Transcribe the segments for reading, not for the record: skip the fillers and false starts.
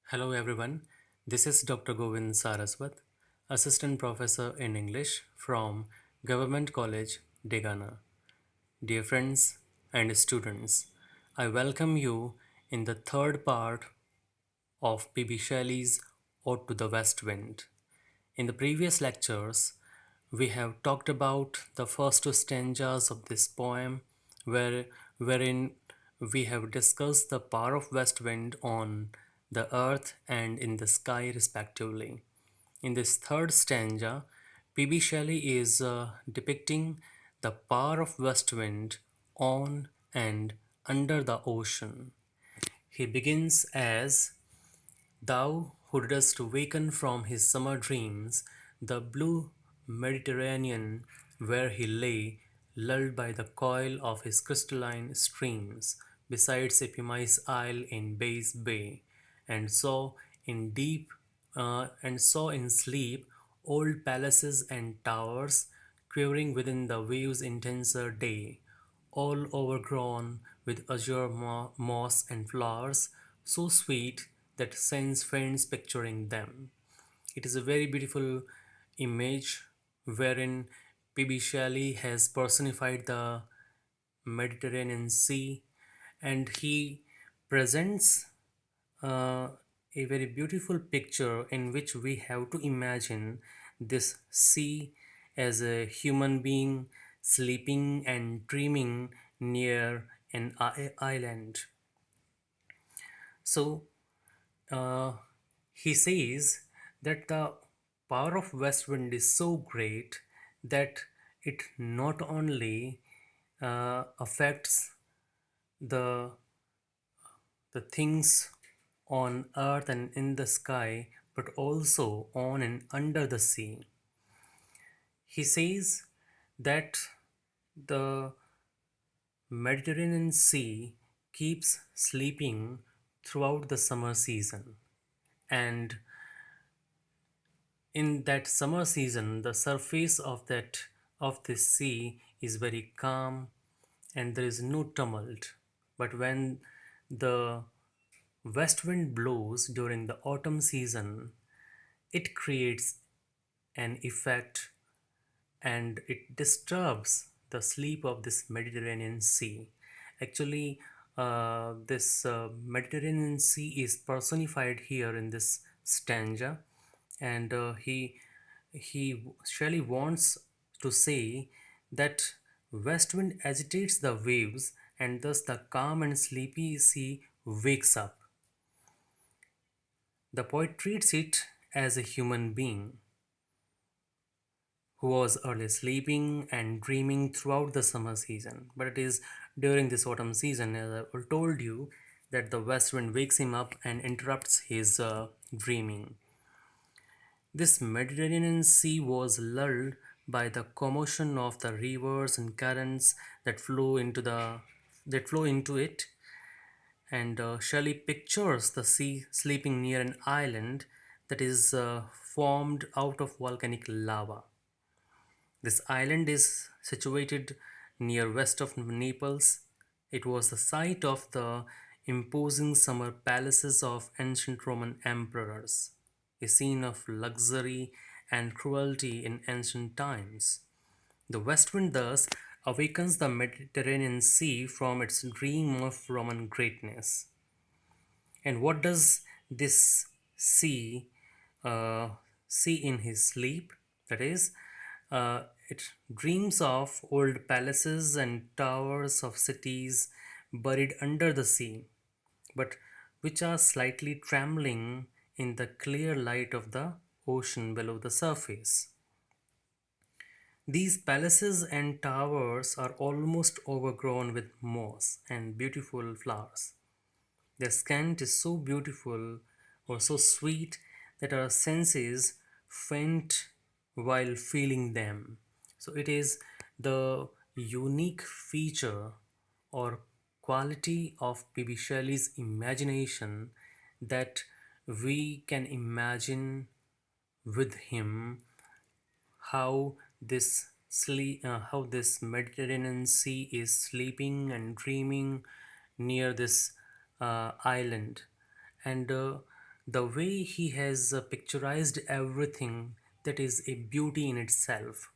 Hello everyone, this is Dr. Govind Saraswat, Assistant Professor in English from Government College, Degana. Dear friends and students, I welcome you in the third part of P.B. Shelley's Ode to the West Wind. In the previous lectures, we have talked about the first two stanzas of this poem, wherein we have discussed the power of west wind on the earth and in the sky, respectively. In this third stanza, P.B. Shelley is depicting the power of west wind on and under the ocean. He begins as thou who didst waken from his summer dreams, the blue Mediterranean, where he lay, lulled by the coil of his crystalline streams, beside Epimy's isle in Bay's Bay, and saw in deep and saw in sleep old palaces and towers quivering within the waves' intenser day, all overgrown with azure moss and flowers, so sweet that sense faints picturing them. It is a very beautiful image wherein P.B. Shelley has personified the Mediterranean Sea, and he presents uh, a very beautiful picture in which we have to imagine this sea as a human being sleeping and dreaming near an island. So uh, he says that the power of west wind is so great that it not only affects the the things on earth and in the sky, but also on and under the sea. He says that the Mediterranean Sea keeps sleeping throughout the summer season, and in that summer season the surface of this sea is very calm and there is no tumult. But when the west wind blows during the autumn season, it creates an effect and it disturbs the sleep of this Mediterranean Sea. Actually, this Mediterranean Sea is personified here in this stanza, and he Shelley wants to say that west wind agitates the waves, and thus the calm and sleepy sea wakes up. The poet treats it as a human being who was early sleeping and dreaming throughout the summer season. But it is during this autumn season, as I told you, that the west wind wakes him up and interrupts his dreaming. This Mediterranean Sea was lulled by the commotion of the rivers and currents that flow into it, and Shelley pictures the sea sleeping near an island that is formed out of volcanic lava. This island is situated near west of Naples. It was the site of the imposing summer palaces of ancient Roman emperors, a scene of luxury and cruelty in ancient times. The west wind thus awakens the Mediterranean Sea from its dream of Roman greatness. And what does this sea uh, see in his sleep? That is, it dreams of old palaces and towers of cities buried under the sea, but which are slightly trembling in the clear light of the ocean below the surface. These palaces and towers are almost overgrown with moss and beautiful flowers. Their scent is so beautiful or so sweet that our senses faint while feeling them. So it is the unique feature or quality of P.B. Shelley's imagination that we can imagine with him how this Mediterranean Sea is sleeping and dreaming near this island, and the way he has picturized everything, that is a beauty in itself.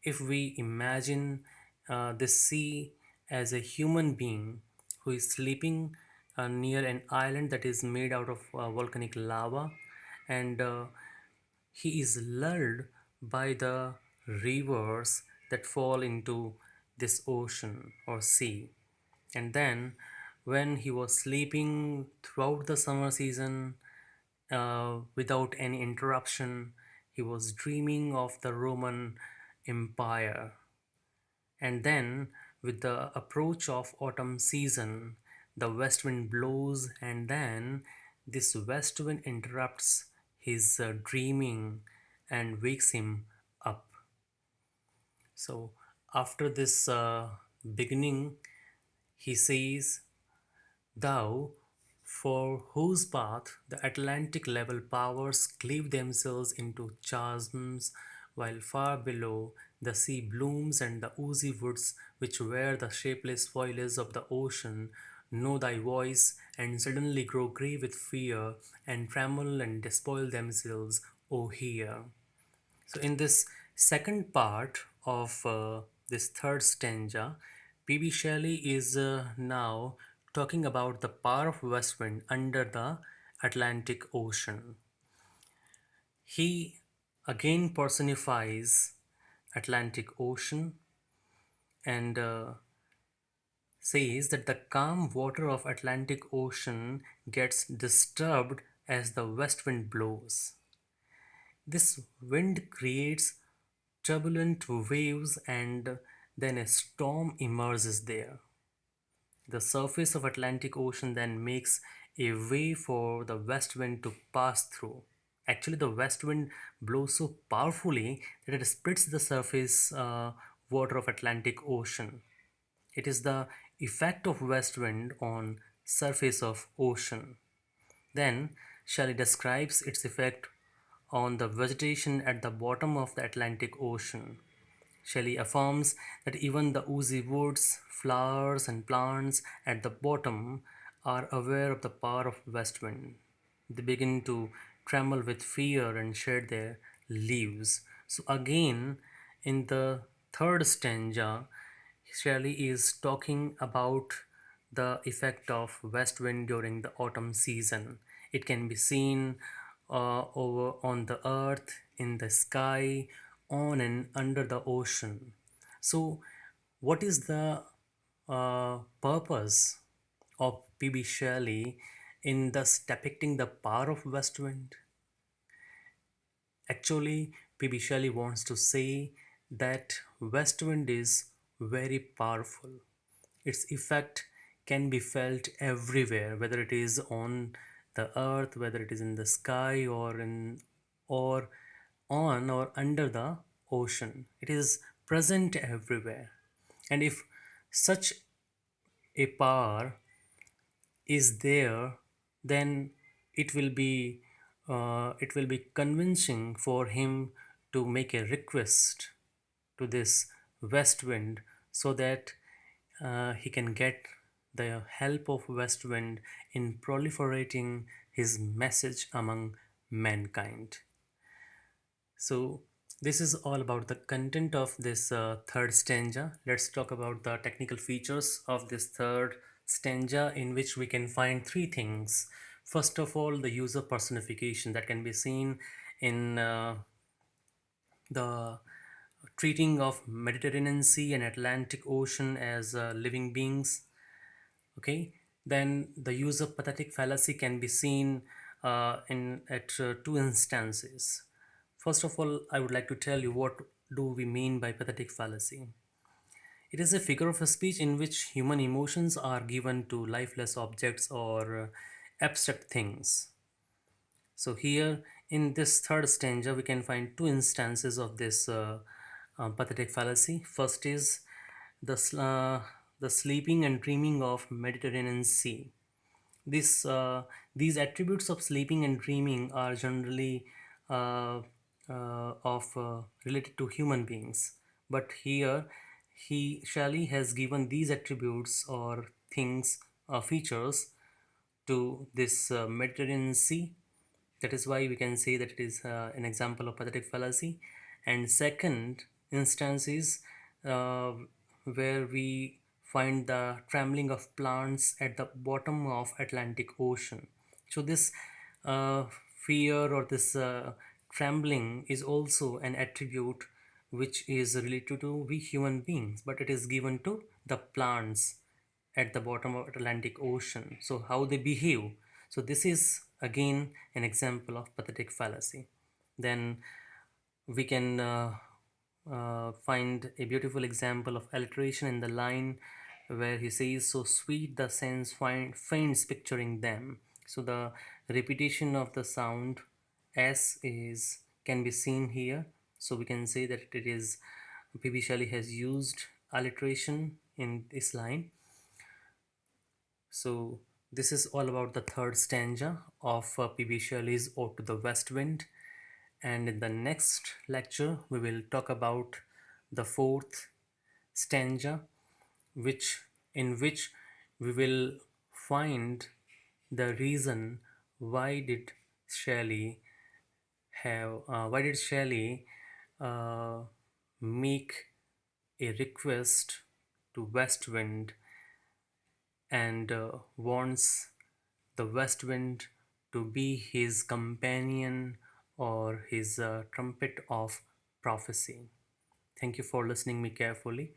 If we imagine the sea as a human being who is sleeping near an island that is made out of volcanic lava, and he is lulled by the rivers that fall into this ocean or sea. And then, when he was sleeping throughout the summer season, without any interruption, he was dreaming of the Roman Empire. And then, with the approach of autumn season, the west wind blows, and then this west wind interrupts his dreaming and wakes him up. So, after this beginning, he says, Thou, for whose path the Atlantic level powers cleave themselves into chasms, while far below the sea blooms and the oozy woods which wear the shapeless foliage of the ocean know thy voice and suddenly grow grey with fear and tremble and despoil themselves, O hear. So, in this second part of this third stanza, P.B. Shelley is now talking about the power of west wind under the Atlantic Ocean. He again personifies Atlantic Ocean and says that the calm water of Atlantic Ocean gets disturbed as the west wind blows. This wind creates turbulent waves and then a storm emerges there. The surface of Atlantic Ocean then makes a way for the west wind to pass through. Actually, the west wind blows so powerfully that it splits the surface water of Atlantic Ocean. It is the effect of west wind on surface of ocean. Then Shelley describes its effect on the vegetation at the bottom of the Atlantic Ocean. Shelley affirms that even the oozy woods, flowers, and plants at the bottom are aware of the power of west wind. They begin to tremble with fear and shed their leaves. So, again, in the third stanza, Shelley is talking about the effect of west wind during the autumn season. It can be seen over on the earth, in the sky, on and under the ocean. So, what is the purpose of P.B. Shelley in thus depicting the power of west wind? Actually, P.B. Shelley wants to say that west wind is very powerful. Its effect can be felt everywhere, whether it is on the earth, whether it is in the sky, or on or under the ocean. It is present everywhere. And if such a power is there, then it will be convincing for him to make a request to this west wind so that he can get the help of west wind in proliferating his message among mankind. So, this is all about the content of this third stanza. Let's talk about the technical features of this third stanza, in which we can find three things. First of all, the use of personification that can be seen in the treating of Mediterranean Sea and Atlantic Ocean as living beings. Okay, then the use of pathetic fallacy can be seen in at two instances. First of all, I would like to tell you what do we mean by pathetic fallacy. It is a figure of speech in which human emotions are given to lifeless objects or abstract things. So here in this third stanza, we can find two instances of this pathetic fallacy. First is the sleeping and dreaming of Mediterranean Sea. This, these attributes of sleeping and dreaming are generally related to human beings. But here, Shelley has given these attributes or things, features to this Mediterranean Sea. That is why we can say that it is an example of pathetic fallacy. And second instance is uh, where we find the trembling of plants at the bottom of Atlantic Ocean. So this uh, fear or this trembling is also an attribute which is related to we human beings, but it is given to the plants at the bottom of Atlantic Ocean. So how they behave. So this is again an example of pathetic fallacy. Then we can find a beautiful example of alliteration in the line where he says, "So sweet the sense finds picturing them." So the repetition of the sound S is can be seen here. So we can say that it is P.B. Shelley has used alliteration in this line. So this is all about the third stanza of P.B. Shelley's Ode to the West Wind. And in the next lecture, we will talk about the fourth stanza, which in which we will find the reason why did Shelley why did Shelley uh, make a request to West Wind and wants the west wind to be his companion or his trumpet of prophecy. Thank you for listening me carefully.